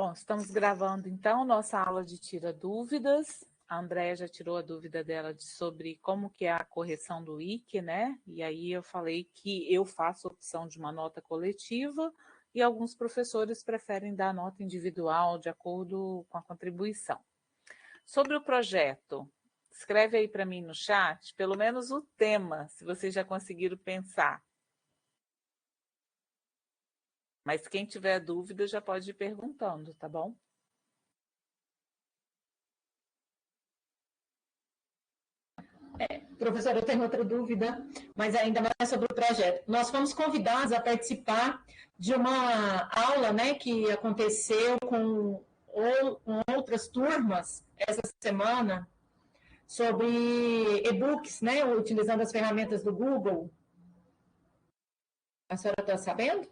Bom, estamos gravando então nossa aula de tira dúvidas. A Andréia já tirou a dúvida dela sobre como que é a correção do IC, né? E aí eu falei que eu faço opção de uma nota coletiva e alguns professores preferem dar nota individual de acordo com a contribuição. Sobre o projeto, escreve aí para mim no chat, pelo menos o tema, se vocês já conseguiram pensar. Mas quem tiver dúvida já pode ir perguntando, tá bom? Professora, eu tenho outra dúvida, mas ainda mais sobre o projeto. Nós fomos convidados a participar de uma aula, né, que aconteceu com outras turmas essa semana sobre e-books, né, utilizando as ferramentas do Google. A senhora está sabendo?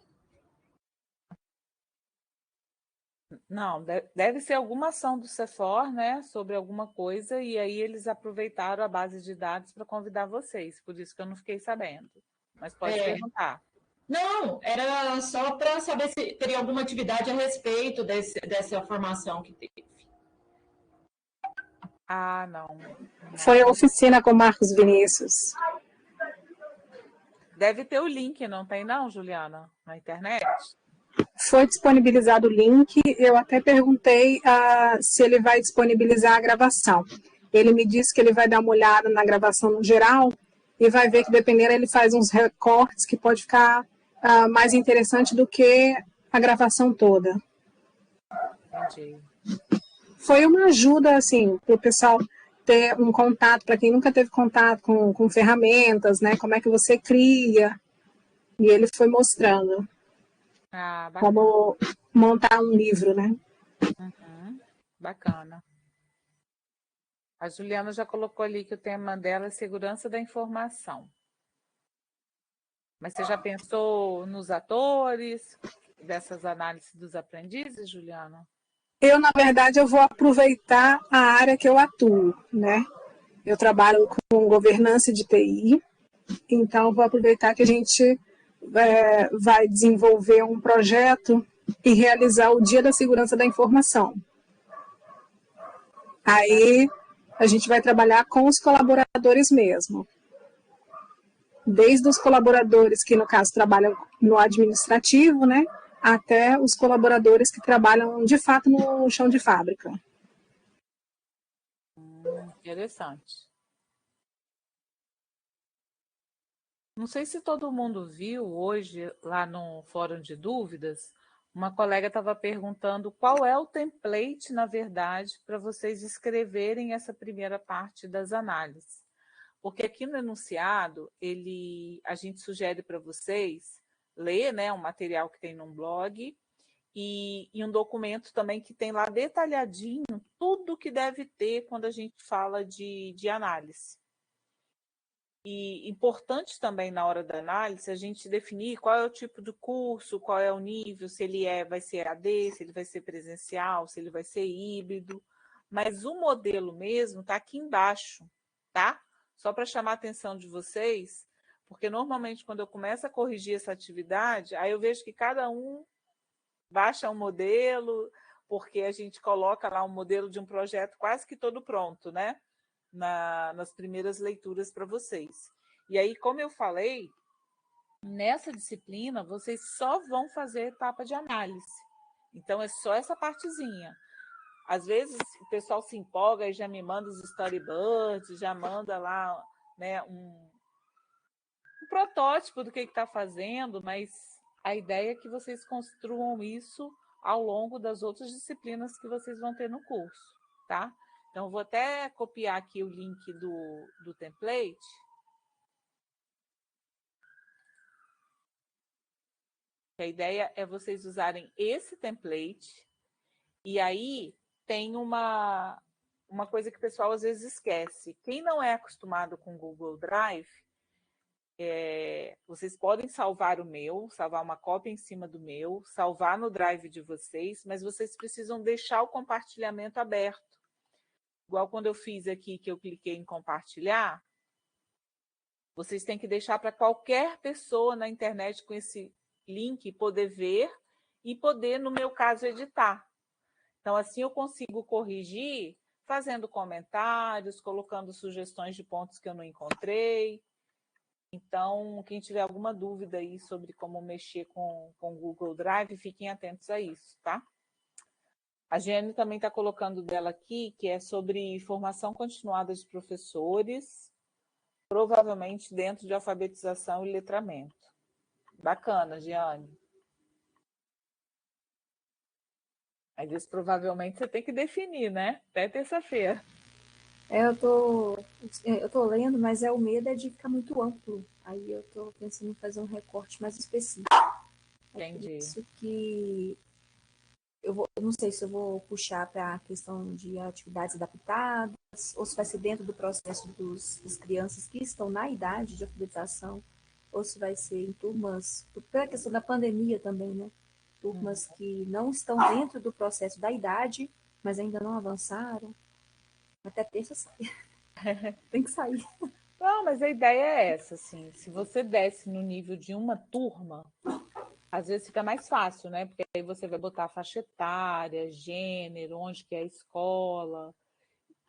Não, deve ser alguma ação do CEFOR, né, sobre alguma coisa, e aí eles aproveitaram a base de dados para convidar vocês, por isso que eu não fiquei sabendo. Mas pode perguntar. Não, era só para saber se teria alguma atividade a respeito dessa formação que teve. Ah, não. Foi a oficina com Marcos Vinícius. Deve ter o link, não tem não, Juliana, na internet? Foi disponibilizado o link, eu até perguntei se ele vai disponibilizar a gravação. Ele me disse que ele vai dar uma olhada na gravação no geral e vai ver que, dependendo, ele faz uns recortes que pode ficar mais interessante do que a gravação toda. Entendi. Foi uma ajuda, assim, para o pessoal ter um contato, para quem nunca teve contato com ferramentas, né? Como é que você cria. E ele foi mostrando como montar um livro, né? Uhum, bacana. A Juliana já colocou ali que o tema dela é segurança da informação. Mas você já pensou nos atores dessas análises dos aprendizes, Juliana? Eu, na verdade, eu vou aproveitar a área que eu atuo, né? Eu trabalho com governança de TI, então vou aproveitar que a gente vai desenvolver um projeto e realizar o Dia da Segurança da Informação. Aí a gente vai trabalhar com os colaboradores mesmo. Desde os colaboradores que, no caso, trabalham no administrativo, né? Até os colaboradores que trabalham, de fato, no chão de fábrica. Interessante. Não sei se todo mundo viu hoje, lá no Fórum de Dúvidas, uma colega estava perguntando qual é o template, na verdade, para vocês escreverem essa primeira parte das análises. Porque aqui no enunciado, a gente sugere para vocês ler, né, um material que tem num blog e um documento também que tem lá detalhadinho tudo que deve ter quando a gente fala de análise. E importante também na hora da análise a gente definir qual é o tipo de curso, qual é o nível, se ele vai ser EAD, se ele vai ser presencial, se ele vai ser híbrido. Mas o modelo mesmo está aqui embaixo, tá? Só para chamar a atenção de vocês, porque normalmente quando eu começo a corrigir essa atividade, aí eu vejo que cada um baixa um modelo, porque a gente coloca lá um modelo de um projeto quase que todo pronto, né? Nas primeiras leituras para vocês. E aí, como eu falei, nessa disciplina, vocês só vão fazer etapa de análise. Então, é só essa partezinha. Às vezes, o pessoal se empolga e já me manda os storyboards, já manda lá, né, um protótipo do que está fazendo, mas a ideia é que vocês construam isso ao longo das outras disciplinas que vocês vão ter no curso, tá? Então, vou até copiar aqui o link do template. A ideia é vocês usarem esse template e aí tem uma coisa que o pessoal às vezes esquece. Quem não é acostumado com o Google Drive, vocês podem salvar salvar uma cópia em cima do meu, salvar no Drive de vocês, mas vocês precisam deixar o compartilhamento aberto. Igual quando eu fiz aqui, que eu cliquei em compartilhar, vocês têm que deixar para qualquer pessoa na internet com esse link poder ver e poder, no meu caso, editar. Então, assim eu consigo corrigir fazendo comentários, colocando sugestões de pontos que eu não encontrei. Então, quem tiver alguma dúvida aí sobre como mexer com o Google Drive, fiquem atentos a isso, tá? A Giane também está colocando dela aqui, que é sobre formação continuada de professores, provavelmente dentro de alfabetização e letramento. Bacana, Giane. Mas isso provavelmente você tem que definir, né? Até terça-feira. Eu tô lendo, mas o medo é de ficar muito amplo. Aí eu tô pensando em fazer um recorte mais específico. Entendi. É por isso que eu não sei se eu vou puxar para a questão de atividades adaptadas, ou se vai ser dentro do processo das crianças que estão na idade de alfabetização, ou se vai ser em turmas, pela questão da pandemia também, né? Turmas que não estão dentro do processo da idade, mas ainda não avançaram. Até terça sai. Tem que sair. Não, mas a ideia é essa, assim. Se você desce no nível de uma turma, às vezes fica mais fácil, né? Porque aí você vai botar faixa etária, gênero, onde que é a escola.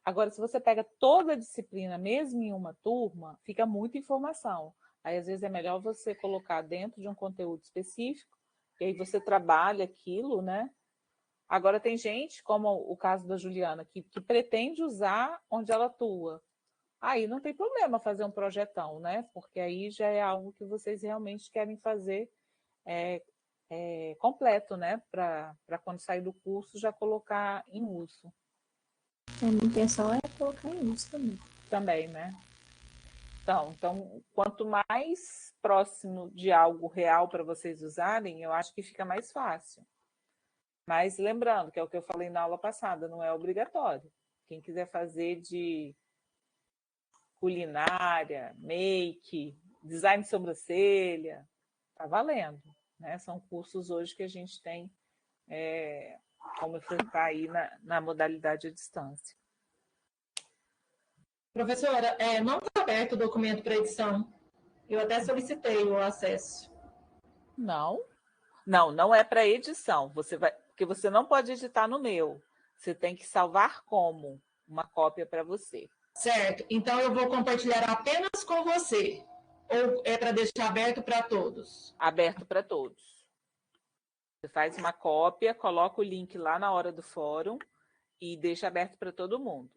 Agora, se você pega toda a disciplina, mesmo em uma turma, fica muita informação. Aí, às vezes, é melhor você colocar dentro de um conteúdo específico, e aí você trabalha aquilo, né? Agora, tem gente, como o caso da Juliana, que pretende usar onde ela atua. Aí não tem problema fazer um projetão, né? Porque aí já é algo que vocês realmente querem fazer completo, né? Para quando sair do curso já colocar em uso. A minha intenção é colocar em uso também. Também, né? Então, quanto mais próximo de algo real para vocês usarem, eu acho que fica mais fácil. Mas lembrando, que é o que eu falei na aula passada, não é obrigatório. Quem quiser fazer de culinária, make, design de sobrancelha, tá valendo, né? São cursos hoje que a gente tem como focar aí na modalidade à distância. Professora, não está aberto o documento para edição. Eu até solicitei o acesso. Não é para edição. Porque você não pode editar no meu. Você tem que salvar como uma cópia para você. Certo. Então eu vou compartilhar apenas com você. Ou é para deixar aberto para todos? Aberto para todos. Você faz uma cópia, coloca o link lá na hora do fórum e deixa aberto para todo mundo.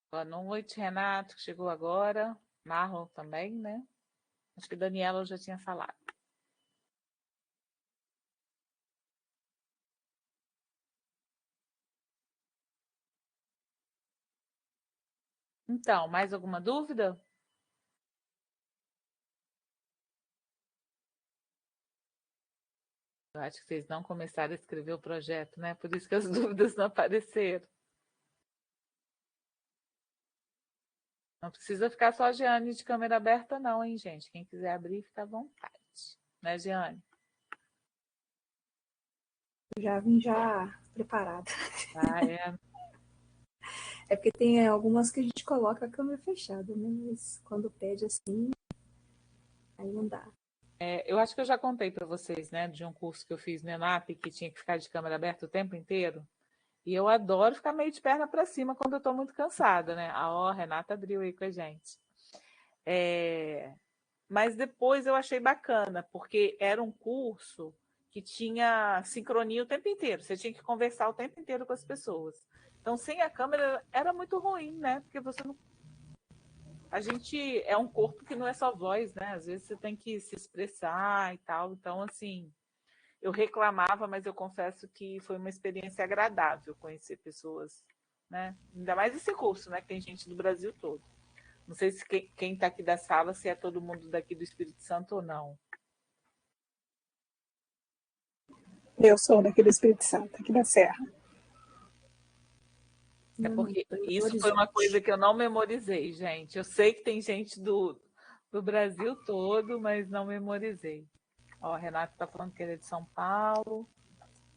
Boa noite, Renato, que chegou agora. Marlon também, né? Acho que Daniela eu já tinha falado. Então, mais alguma dúvida? Eu acho que vocês não começaram a escrever o projeto, né? Por isso que as dúvidas não apareceram. Não precisa ficar só a Giane de câmera aberta, não, hein, gente? Quem quiser abrir, fica à vontade. Né, Giane? Eu já vim preparada. É. É porque tem algumas que a gente coloca a câmera fechada, né? Mas quando pede assim, aí não dá. Eu acho que eu já contei para vocês, né, de um curso que eu fiz no ENAP, que tinha que ficar de câmera aberta o tempo inteiro. E eu adoro ficar meio de perna para cima quando eu estou muito cansada, né? A Renata abriu aí com a gente. Mas depois eu achei bacana, porque era um curso que tinha sincronia o tempo inteiro. Você tinha que conversar o tempo inteiro com as pessoas. Então, sem a câmera era muito ruim, né? Porque você não. A gente é um corpo que não é só voz, né? Às vezes você tem que se expressar e tal. Então, assim, eu reclamava, mas eu confesso que foi uma experiência agradável conhecer pessoas, né? Ainda mais esse curso, né? Que tem gente do Brasil todo. Não sei se quem está aqui da sala, se é todo mundo daqui do Espírito Santo ou não. Eu sou daqui do Espírito Santo, aqui da Serra. É porque isso foi uma coisa que eu não memorizei, gente. Eu sei que tem gente do Brasil todo, mas não memorizei. Ó, Renato está falando que ele é de São Paulo.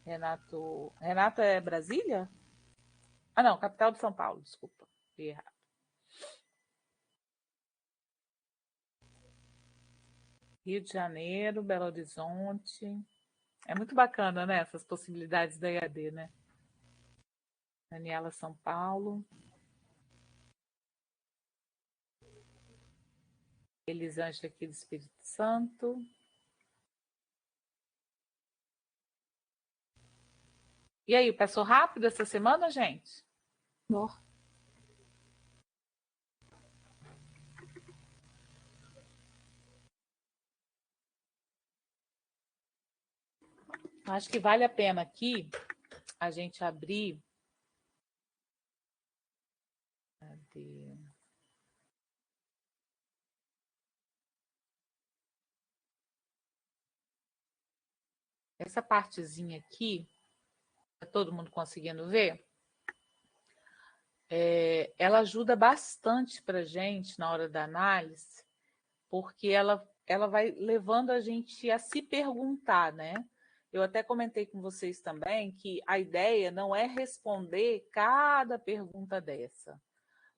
Renato é Brasília? Ah, não, capital de São Paulo, desculpa. Fui errado. Rio de Janeiro, Belo Horizonte. É muito bacana, né? Essas possibilidades da EAD, né? Daniela, São Paulo. Elisângela aqui do Espírito Santo. E aí, passou rápido essa semana, gente? Nossa. Acho que vale a pena aqui a gente abrir. Cadê? Essa partezinha aqui, tá todo mundo conseguindo ver? Ela ajuda bastante para a gente na hora da análise, porque ela vai levando a gente a se perguntar, né? Eu até comentei com vocês também que a ideia não é responder cada pergunta dessa,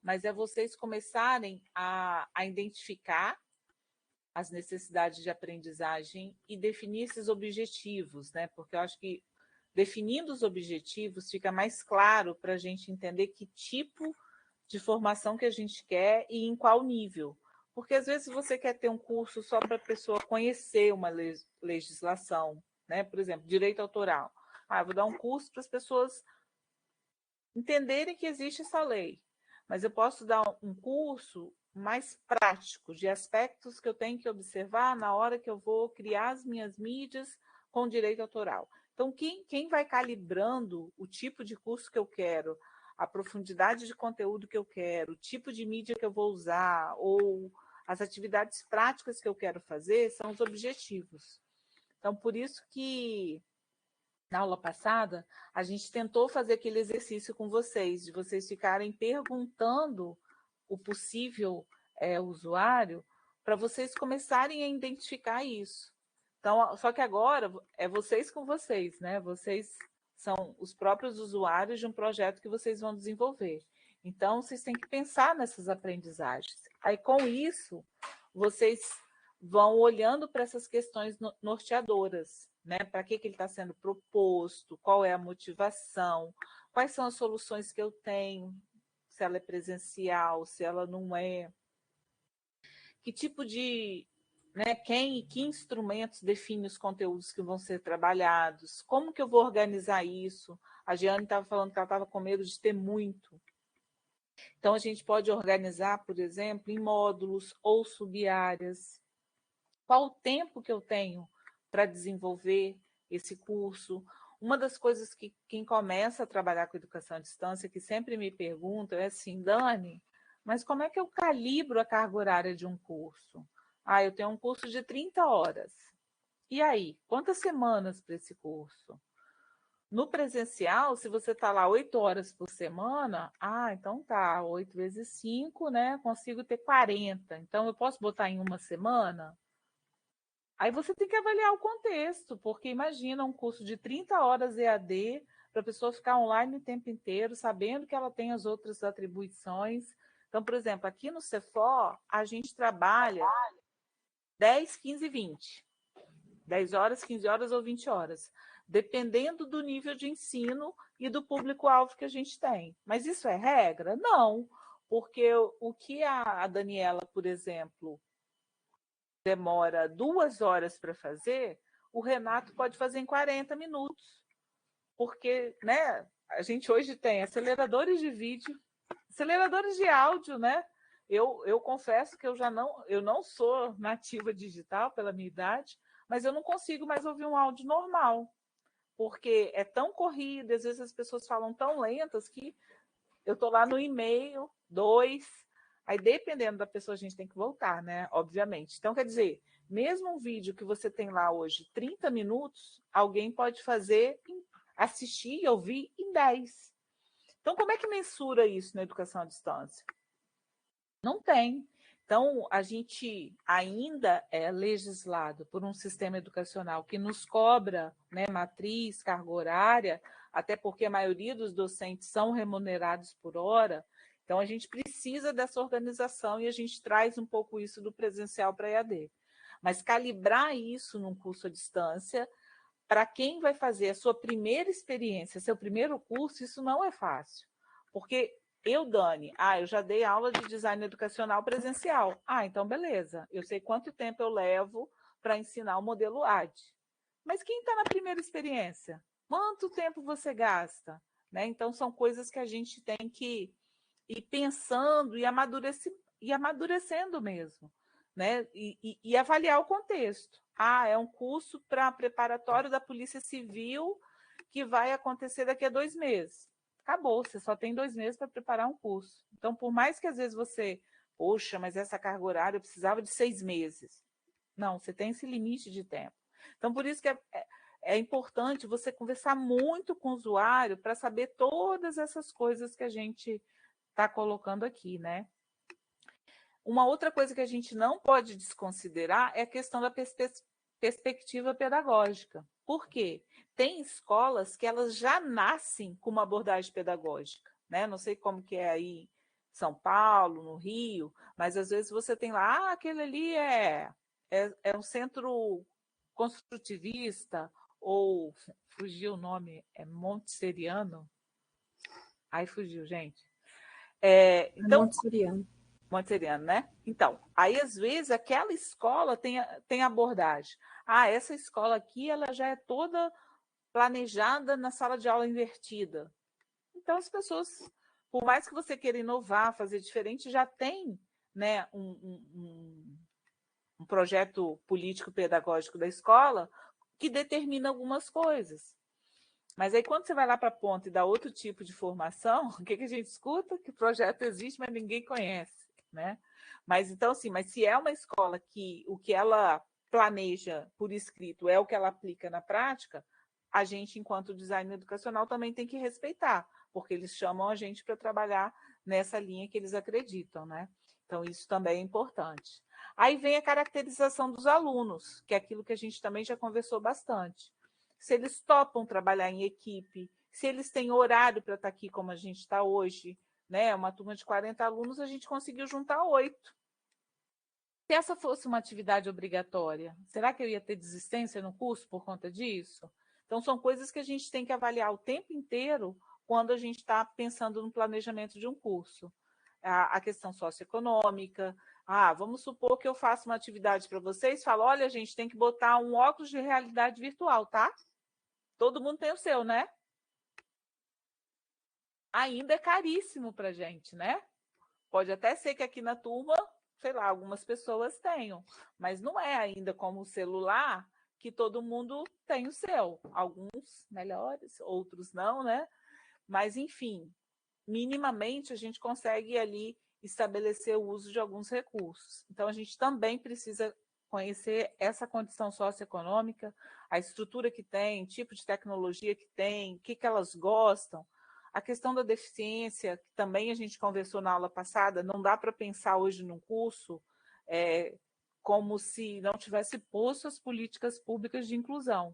mas é vocês começarem a identificar as necessidades de aprendizagem e definir esses objetivos, né? Porque eu acho que definindo os objetivos fica mais claro para a gente entender que tipo de formação que a gente quer e em qual nível. Porque às vezes você quer ter um curso só para a pessoa conhecer uma legislação, né? Por exemplo, direito autoral. Eu vou dar um curso para as pessoas entenderem que existe essa lei. Mas eu posso dar um curso mais prático, de aspectos que eu tenho que observar na hora que eu vou criar as minhas mídias com direito autoral. Então, quem vai calibrando o tipo de curso que eu quero, a profundidade de conteúdo que eu quero, o tipo de mídia que eu vou usar, ou as atividades práticas que eu quero fazer, são os objetivos. Então, por isso que na aula passada, a gente tentou fazer aquele exercício com vocês, de vocês ficarem perguntando o possível usuário, para vocês começarem a identificar isso. Então, só que agora é vocês com vocês, né? Vocês são os próprios usuários de um projeto que vocês vão desenvolver. Então, vocês têm que pensar nessas aprendizagens. Aí, com isso, vocês vão olhando para essas questões norteadoras, né? Para que ele está sendo proposto, qual é a motivação, quais são as soluções que eu tenho, se ela é presencial, se ela não é, que tipo de, né, que instrumentos definem os conteúdos que vão ser trabalhados, como que eu vou organizar isso. A Giane estava falando que ela estava com medo de ter muito. Então, a gente pode organizar, por exemplo, em módulos ou sub-áreas. Qual o tempo que eu tenho para desenvolver esse curso? Uma das coisas que quem começa a trabalhar com educação à distância, que sempre me perguntam, é assim, Dani, mas como é que eu calibro a carga horária de um curso? Eu tenho um curso de 30 horas. E aí, quantas semanas para esse curso? No presencial, se você está lá 8 horas por semana, então tá, 8 vezes 5, né? Consigo ter 40. Então, eu posso botar em uma semana? Aí você tem que avaliar o contexto, porque imagina um curso de 30 horas EAD para a pessoa ficar online o tempo inteiro, sabendo que ela tem as outras atribuições. Então, por exemplo, aqui no Cefor, a gente trabalha 10, 15, 20. 10 horas, 15 horas ou 20 horas, dependendo do nível de ensino e do público-alvo que a gente tem. Mas isso é regra? Não, porque o que a Daniela, por exemplo, demora 2 horas para fazer, o Renato pode fazer em 40 minutos. Porque, né, a gente hoje tem aceleradores de vídeo, aceleradores de áudio, né? Eu confesso que eu não sou nativa digital pela minha idade, mas eu não consigo mais ouvir um áudio normal, porque é tão corrido, às vezes as pessoas falam tão lentas que eu estou lá no e-mail, 2, aí dependendo da pessoa a gente tem que voltar, né? Obviamente. Então, quer dizer, mesmo um vídeo que você tem lá hoje 30 minutos, alguém pode fazer, assistir e ouvir em 10. Então, como é que mensura isso na educação à distância? Não tem. Então, a gente ainda é legislado por um sistema educacional que nos cobra, né, matriz, carga horária, até porque a maioria dos docentes são remunerados por hora. Então, a gente precisa dessa organização e a gente traz um pouco isso do presencial para a EAD. Mas calibrar isso num curso à distância, para quem vai fazer a sua primeira experiência, seu primeiro curso, isso não é fácil. Porque eu, Dani, eu já dei aula de design educacional presencial. Então beleza, eu sei quanto tempo eu levo para ensinar o modelo AD. Mas quem está na primeira experiência? Quanto tempo você gasta? Né? Então, são coisas que a gente tem que ir pensando e amadurecendo mesmo. Né? E avaliar o contexto. É um curso para preparatório da Polícia Civil que vai acontecer daqui a 2 meses. Acabou, você só tem 2 meses para preparar um curso. Então, por mais que às vezes você, poxa, mas essa carga horária eu precisava de 6 meses. Não, você tem esse limite de tempo. Então, por isso que é importante você conversar muito com o usuário para saber todas essas coisas que a gente está colocando aqui, né? Uma outra coisa que a gente não pode desconsiderar é a questão da perspectiva pedagógica. Por quê? Tem escolas que elas já nascem com uma abordagem pedagógica, né? Não sei como que é aí em São Paulo, no Rio, mas às vezes você tem lá, aquele ali é um centro construtivista, ou fugiu o nome, é montessoriano? Aí fugiu, gente. Então, montessoriano, né? Então, aí às vezes aquela escola tem abordagem. Essa escola aqui ela já é toda planejada na sala de aula invertida. Então as pessoas, por mais que você queira inovar, fazer diferente, já tem, né, um projeto político-pedagógico da escola que determina algumas coisas. Mas aí, quando você vai lá para a ponta e dá outro tipo de formação, o que a gente escuta? Que o projeto existe, mas ninguém conhece, né? Mas então, assim, mas se é uma escola que o que ela planeja por escrito é o que ela aplica na prática, a gente, enquanto design educacional, também tem que respeitar, porque eles chamam a gente para trabalhar nessa linha que eles acreditam, né? Então, isso também é importante. Aí vem a caracterização dos alunos, que é aquilo que a gente também já conversou bastante. Se eles topam trabalhar em equipe, se eles têm horário para estar aqui como a gente está hoje, né? Uma turma de 40 alunos, a gente conseguiu juntar 8. Se essa fosse uma atividade obrigatória, será que eu ia ter desistência no curso por conta disso? Então, são coisas que a gente tem que avaliar o tempo inteiro quando a gente está pensando no planejamento de um curso. A questão socioeconômica. Vamos supor que eu faça uma atividade para vocês, falo, olha, a gente tem que botar um óculos de realidade virtual, tá? Todo mundo tem o seu, né? Ainda é caríssimo para a gente, né? Pode até ser que aqui na turma, sei lá, algumas pessoas tenham, mas não é ainda como o celular que todo mundo tem o seu. Alguns melhores, outros não, né? Mas, enfim, minimamente a gente consegue ali estabelecer o uso de alguns recursos. Então, a gente também precisa conhecer essa condição socioeconômica, a estrutura que tem, tipo de tecnologia que tem, o que elas gostam. A questão da deficiência, que também a gente conversou na aula passada, não dá para pensar hoje num curso como se não tivesse posto as políticas públicas de inclusão.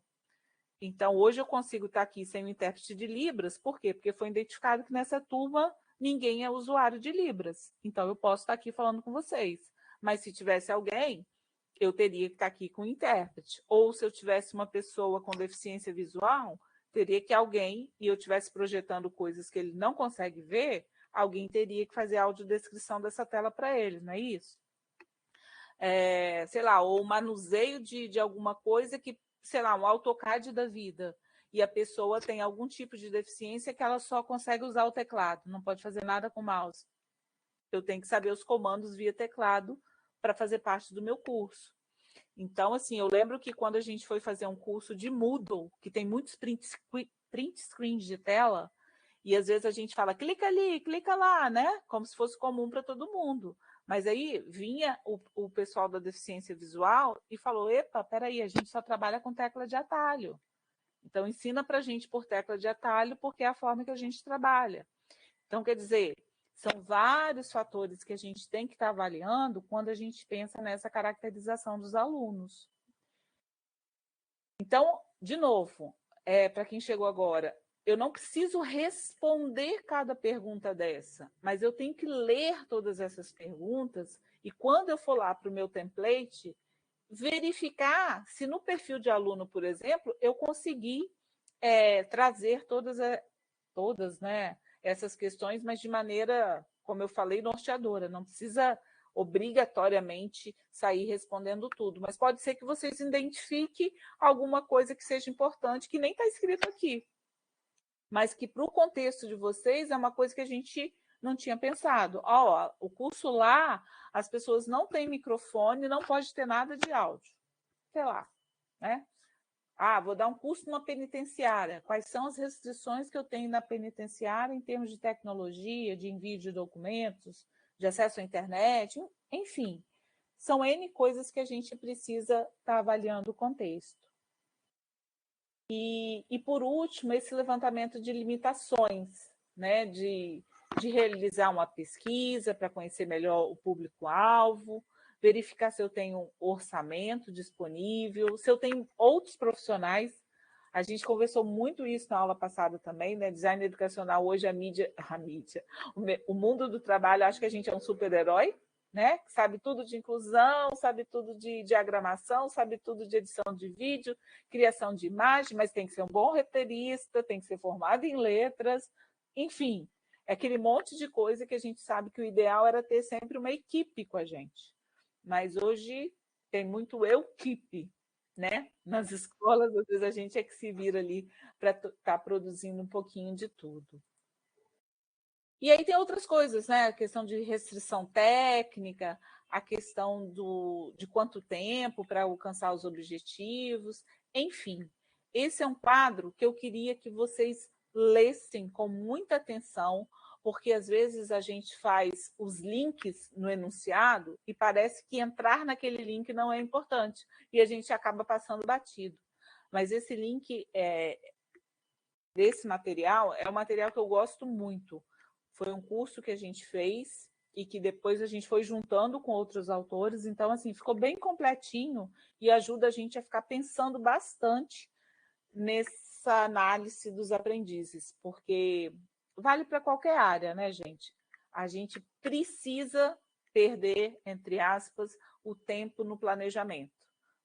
Então, hoje eu consigo estar aqui sem o intérprete de Libras, por quê? Porque foi identificado que nessa turma ninguém é usuário de Libras. Então, eu posso estar aqui falando com vocês. Mas se tivesse alguém, eu teria que estar aqui com o intérprete. Ou se eu tivesse uma pessoa com deficiência visual, teria que alguém, e eu estivesse projetando coisas que ele não consegue ver, alguém teria que fazer a audiodescrição dessa tela para ele, não é isso? Sei lá, ou manuseio de alguma coisa que, sei lá, um AutoCAD da vida, e a pessoa tem algum tipo de deficiência que ela só consegue usar o teclado, não pode fazer nada com o mouse. Eu tenho que saber os comandos via teclado para fazer parte do meu curso. Então, assim, eu lembro que quando a gente foi fazer um curso de Moodle, que tem muitos print screens de tela, e às vezes a gente fala, clica ali, clica lá, né? Como se fosse comum para todo mundo. Mas aí vinha o pessoal da deficiência visual e falou, epa, peraí, a gente só trabalha com tecla de atalho. Então, ensina para a gente por tecla de atalho, porque é a forma que a gente trabalha. Então, quer dizer, são vários fatores que a gente tem que estar avaliando quando a gente pensa nessa caracterização dos alunos. Então, de novo, para quem chegou agora, eu não preciso responder cada pergunta dessa, mas eu tenho que ler todas essas perguntas e quando eu for lá para o meu template, verificar se no perfil de aluno, por exemplo, eu consegui trazer todas, né, essas questões, mas de maneira, como eu falei, norteadora. Não precisa obrigatoriamente sair respondendo tudo, mas pode ser que vocês identifiquem alguma coisa que seja importante, que nem está escrito aqui, mas que para o contexto de vocês é uma coisa que a gente não tinha pensado. O curso lá, as pessoas não têm microfone, não pode ter nada de áudio. Sei lá, né? Vou dar um curso numa penitenciária. Quais são as restrições que eu tenho na penitenciária em termos de tecnologia, de envio de documentos, de acesso à internet, enfim. São N coisas que a gente precisa estar avaliando o contexto. E por último, esse levantamento de limitações, né? De realizar uma pesquisa para conhecer melhor o público-alvo, verificar se eu tenho orçamento disponível, se eu tenho outros profissionais. A gente conversou muito isso na aula passada também, né? Design educacional, hoje a mídia, o mundo do trabalho, acho que a gente é um super-herói, né? Sabe tudo de inclusão, sabe tudo de diagramação, sabe tudo de edição de vídeo, criação de imagem, mas tem que ser um bom roteirista, tem que ser formado em letras, enfim, é aquele monte de coisa que a gente sabe que o ideal era ter sempre uma equipe com a gente. Mas hoje tem muito eu-equipe, né? Nas escolas, às vezes a gente é que se vira ali para estar produzindo um pouquinho de tudo. E aí tem outras coisas, né? A questão de restrição técnica, a questão de quanto tempo para alcançar os objetivos, enfim. Esse é um quadro que eu queria que vocês lessem com muita atenção, porque às vezes a gente faz os links no enunciado e parece que entrar naquele link não é importante, e a gente acaba passando batido. Mas esse link desse material é um material que eu gosto muito. Foi um curso que a gente fez e que depois a gente foi juntando com outros autores. Então, assim, ficou bem completinho e ajuda a gente a ficar pensando bastante nessa análise dos aprendizes, porque vale para qualquer área, né, gente? A gente precisa perder, entre aspas, o tempo no planejamento.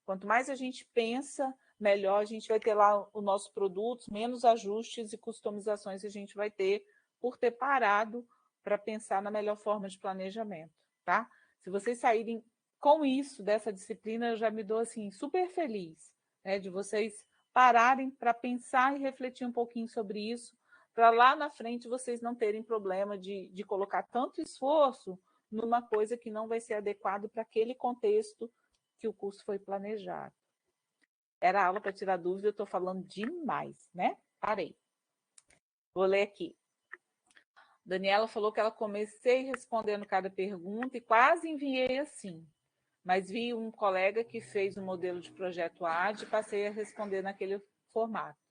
Quanto mais a gente pensa, melhor a gente vai ter lá o nosso produto, menos ajustes e customizações a gente vai ter por ter parado para pensar na melhor forma de planejamento, tá? Se vocês saírem com isso dessa disciplina, eu já me dou assim super feliz, né, de vocês pararem para pensar e refletir um pouquinho sobre isso, para lá na frente vocês não terem problema de colocar tanto esforço numa coisa que não vai ser adequado para aquele contexto que o curso foi planejado. Era aula para tirar dúvida, eu estou falando demais, né? Parei. Vou ler aqui. Daniela falou que ela comecei respondendo cada pergunta e quase enviei assim, mas vi um colega que fez um modelo de projeto AD e passei a responder naquele formato.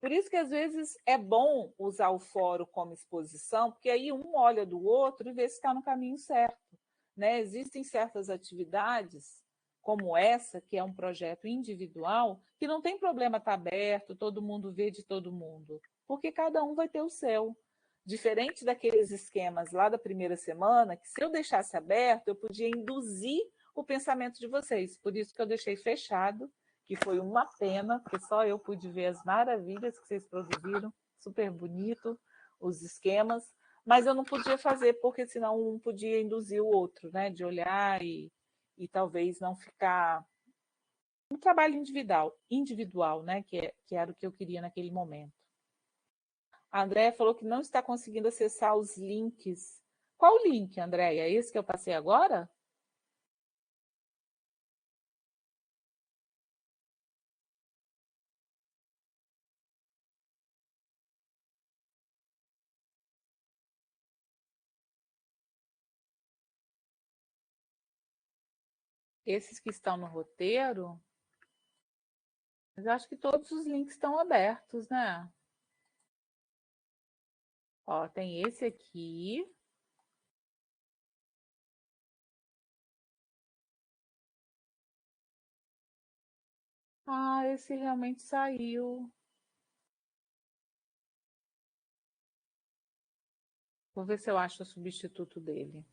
Por isso que às vezes é bom usar o fórum como exposição, porque aí um olha do outro e vê se está no caminho certo, né? Existem certas atividades como essa, que é um projeto individual, que não tem problema estar aberto, todo mundo vê de todo mundo, porque cada um vai ter o seu. Diferente daqueles esquemas lá da primeira semana, que se eu deixasse aberto, eu podia induzir o pensamento de vocês. Por isso que eu deixei fechado, que foi uma pena, porque só eu pude ver as maravilhas que vocês produziram, super bonito, os esquemas, mas eu não podia fazer, porque senão um podia induzir o outro, né? De olhar e talvez não ficar um trabalho individual, né? Que era o que eu queria naquele momento. A Andréia falou que não está conseguindo acessar os links. Qual link, Andréia? É esse que eu passei agora? Esses que estão no roteiro? Mas eu acho que todos os links estão abertos, né? Ó, tem esse aqui. Esse realmente saiu. Vou ver se eu acho o substituto dele.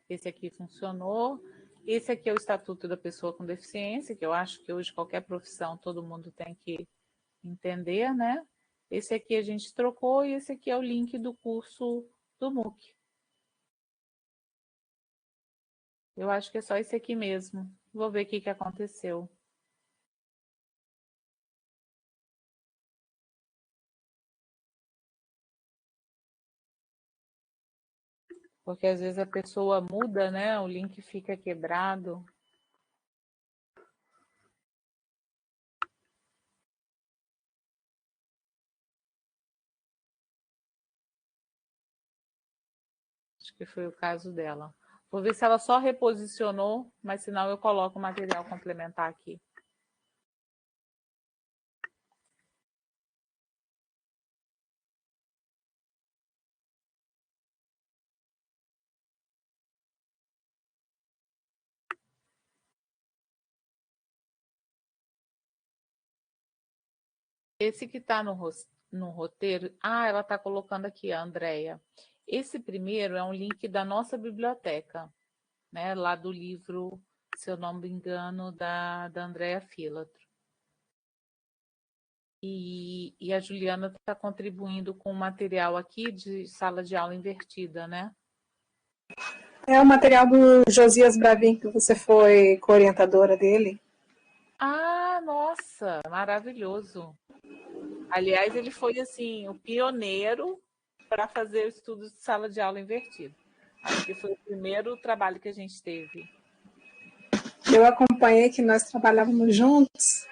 Esse aqui funcionou Esse aqui é o Estatuto da Pessoa com Deficiência, que eu acho que hoje qualquer profissão todo mundo tem que entender, né? Esse aqui a gente trocou e esse aqui é o link do curso do MOOC. Eu acho que é só esse aqui mesmo. Vou ver o que aconteceu. Porque às vezes a pessoa muda, né? O link fica quebrado. Acho que foi o caso dela. Vou ver se ela só reposicionou, mas senão eu coloco o material complementar aqui. Esse que está no roteiro, ela está colocando aqui, a Andrea. Esse primeiro é um link da nossa biblioteca, né? Lá do livro, se eu não me engano, da Andrea Filatro. E a Juliana está contribuindo com o material aqui de sala de aula invertida, né? É o material do Josias Bravin, que você foi co-orientadora dele. Ah, nossa, maravilhoso. Aliás, ele foi assim o pioneiro para fazer o estudo de sala de aula invertida. Acho que foi o primeiro trabalho que a gente teve. Eu acompanhei que nós trabalhávamos juntos.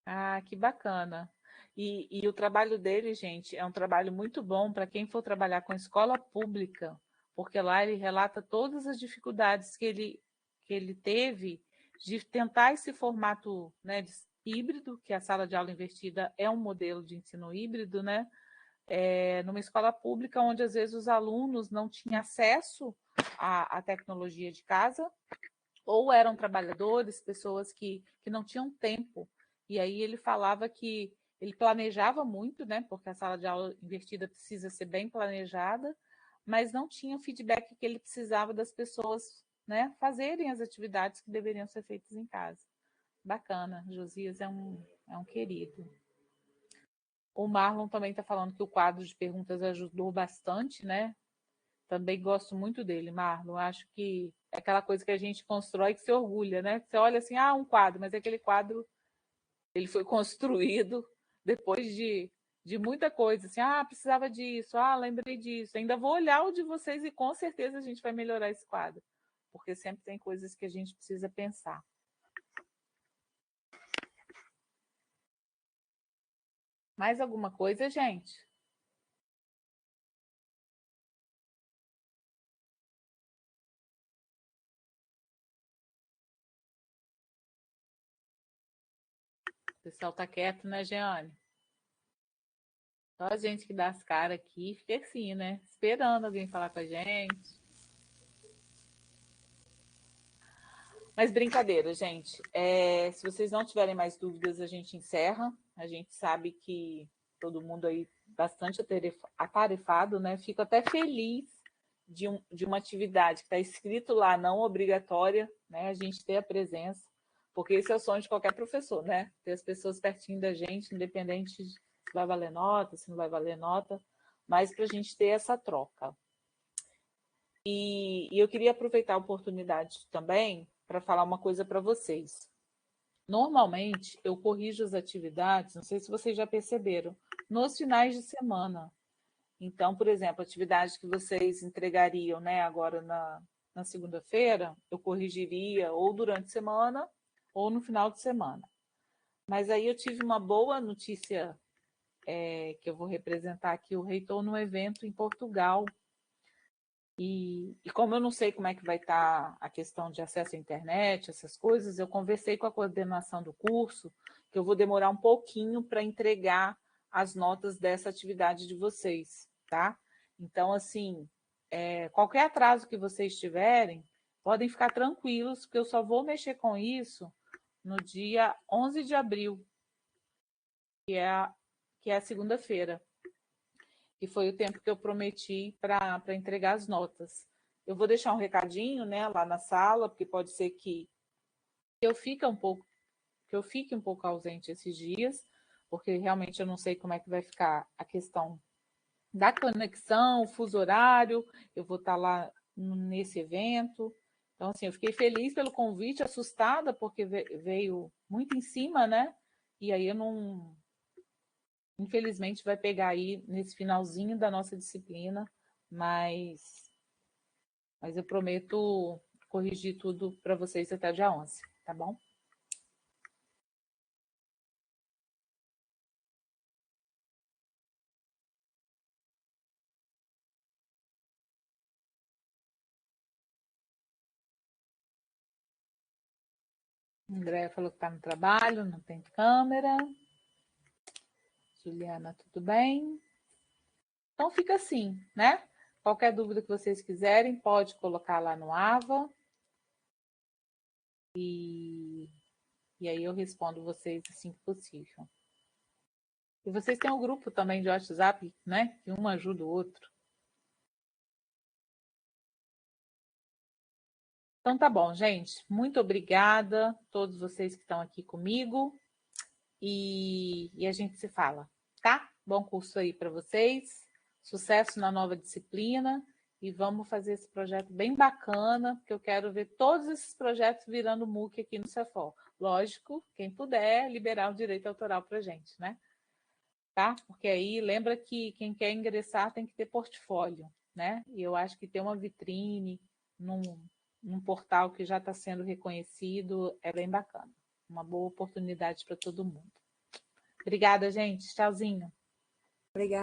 Ah, que bacana. E o trabalho dele, gente, é um trabalho muito bom para quem for trabalhar com escola pública, porque lá ele relata todas as dificuldades que ele teve de tentar esse formato, né, de híbrido, que a sala de aula invertida é um modelo de ensino híbrido, né? Numa escola pública onde às vezes os alunos não tinham acesso à tecnologia de casa, ou eram trabalhadores, pessoas que não tinham tempo. E aí ele falava que ele planejava muito, né? Porque a sala de aula invertida precisa ser bem planejada, mas não tinha o feedback que ele precisava das pessoas, né, fazerem as atividades que deveriam ser feitas em casa. Bacana, Josias é um querido. O Marlon também está falando que o quadro de perguntas ajudou bastante, né? Também gosto muito dele, Marlon. Acho que é aquela coisa que a gente constrói que se orgulha, né? Você olha assim, um quadro, mas aquele quadro ele foi construído depois de muita coisa, assim, precisava disso, lembrei disso. Ainda vou olhar o de vocês e com certeza a gente vai melhorar esse quadro, porque sempre tem coisas que a gente precisa pensar. Mais alguma coisa, gente? O pessoal tá quieto, né, Jeane? Só a gente que dá as caras aqui fica assim, né? Esperando alguém falar com a gente. Mas brincadeira, gente. Se vocês não tiverem mais dúvidas, a gente encerra. A gente sabe que todo mundo aí bastante atarefado, né? Fico até feliz de uma atividade que está escrito lá, não obrigatória, né? A gente ter a presença, porque esse é o sonho de qualquer professor, né? Ter as pessoas pertinho da gente, independente de se vai valer nota, se não vai valer nota, mas para a gente ter essa troca. E eu queria aproveitar a oportunidade também para falar uma coisa para vocês. Normalmente, eu corrijo as atividades, não sei se vocês já perceberam, nos finais de semana. Então, por exemplo, a atividade que vocês entregariam, né, agora na segunda-feira, eu corrigiria ou durante a semana ou no final de semana. Mas aí eu tive uma boa notícia que eu vou representar aqui o reitor num evento em Portugal. E como eu não sei como é que vai estar a questão de acesso à internet, essas coisas, eu conversei com a coordenação do curso, que eu vou demorar um pouquinho para entregar as notas dessa atividade de vocês, tá? Então, assim, qualquer atraso que vocês tiverem, podem ficar tranquilos, porque eu só vou mexer com isso no dia 11 de abril, que é a segunda-feira, que foi o tempo que eu prometi para entregar as notas. Eu vou deixar um recadinho, né, lá na sala, porque pode ser que eu fique um pouco ausente esses dias, porque realmente eu não sei como é que vai ficar a questão da conexão, o fuso horário, eu vou estar lá nesse evento. Então, assim, eu fiquei feliz pelo convite, assustada, porque veio muito em cima, né? E aí eu não... Infelizmente vai pegar aí nesse finalzinho da nossa disciplina, mas eu prometo corrigir tudo para vocês até o dia 11, tá bom? Andréia falou que está no trabalho, não tem câmera. Juliana, tudo bem? Então fica assim, né? Qualquer dúvida que vocês quiserem, pode colocar lá no AVA. E aí eu respondo vocês assim que possível. E vocês têm um grupo também de WhatsApp, né? Que um ajuda o outro. Então tá bom, gente. Muito obrigada a todos vocês que estão aqui comigo. E a gente se fala, tá? Bom curso aí para vocês. Sucesso na nova disciplina. E vamos fazer esse projeto bem bacana, porque eu quero ver todos esses projetos virando MOOC aqui no Cefor. Lógico, quem puder liberar o direito autoral para a gente, né? Tá? Porque aí lembra que quem quer ingressar tem que ter portfólio, né? E eu acho que ter uma vitrine num portal que já está sendo reconhecido é bem bacana. Uma boa oportunidade para todo mundo. Obrigada, gente. Tchauzinho. Obrigada.